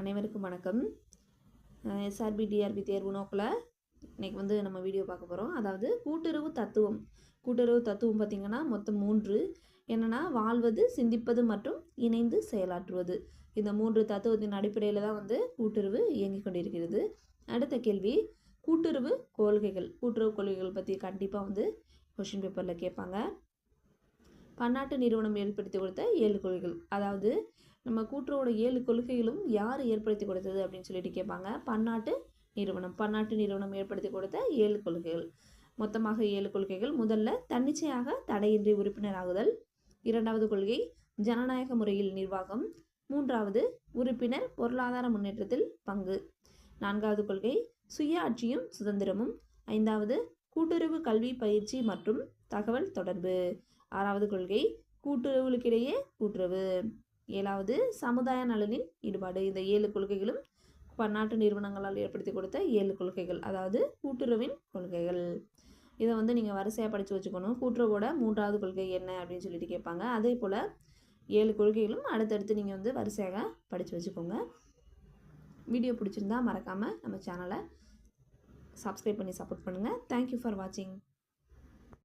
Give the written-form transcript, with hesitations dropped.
அனைவருக்கும் வணக்கம். SRP TRP தேர்வு நோக்கில் இன்றைக்கி வந்து நம்ம வீடியோ பார்க்க போகிறோம். அதாவது கூட்டுறவு தத்துவம் பார்த்திங்கன்னா மொத்தம் 3 என்னென்னா வாழ்வது, சிந்திப்பது மற்றும் இணைந்து செயலாற்றுவது. இந்த 3 தத்துவத்தின் அடிப்படையில் தான் வந்து கூட்டுறவு இயங்கிக் கொண்டிருக்கிறது. அடுத்த கேள்வி, கூட்டுறவு கொள்கைகள் பற்றி கண்டிப்பாக வந்து கொஷின் பேப்பரில் கேட்பாங்க. பன்னாட்டு நிறுவனம் ஏற்படுத்தி கொடுத்த 7 கொள்கைகள், அதாவது நம்ம கூட்டுறவோட 7 கொள்கைகளும் யார் ஏற்படுத்தி கொடுத்தது அப்படின்னு சொல்லிட்டு கேட்பாங்க. பன்னாட்டு நிறுவனம் ஏற்படுத்தி கொடுத்த 7 கொள்கைகள், மொத்தமாக 7 கொள்கைகள். முதல்ல தன்னிச்சையாக தடையின்றி உறுப்பினராகுதல். இரண்டாவது கொள்கை ஜனநாயக முறையில் நிர்வாகம். மூன்றாவது உறுப்பினர் பொருளாதார முன்னேற்றத்தில் பங்கு. நான்காவது கொள்கை சுய ஆட்சியும் சுதந்திரமும். ஐந்தாவது கூட்டுறவு கல்வி பயிற்சி மற்றும் தகவல் தொடர்பு. ஆறாவது கொள்கை கூட்டுறவுகளுக்கிடையே கூட்டுறவு. ஏழாவது சமுதாய நலனில் ஈடுபாடு. இந்த 7 கொள்கைகளும் பன்னாட்டு நிறுவனங்களால் ஏற்படுத்தி கொடுத்த 7 கொள்கைகள், அதாவது கூட்டுறவின் கொள்கைகள். இதை வந்து நீங்கள் வரிசையாக படித்து வச்சுக்கணும். கூட்டுறவோட 3வது கொள்கை என்ன அப்படின்னு சொல்லிட்டு கேட்பாங்க. அதே போல் 7 கொள்கைகளும் அடுத்தடுத்து நீங்கள் வந்து வரிசையாக படித்து வச்சுக்கோங்க. வீடியோ பிடிச்சிருந்தா மறக்காமல் நம்ம சேனலை சப்ஸ்கிரைப் பண்ணி சப்போர்ட் பண்ணுங்கள். தேங்க்யூ ஃபார் வாட்சிங்.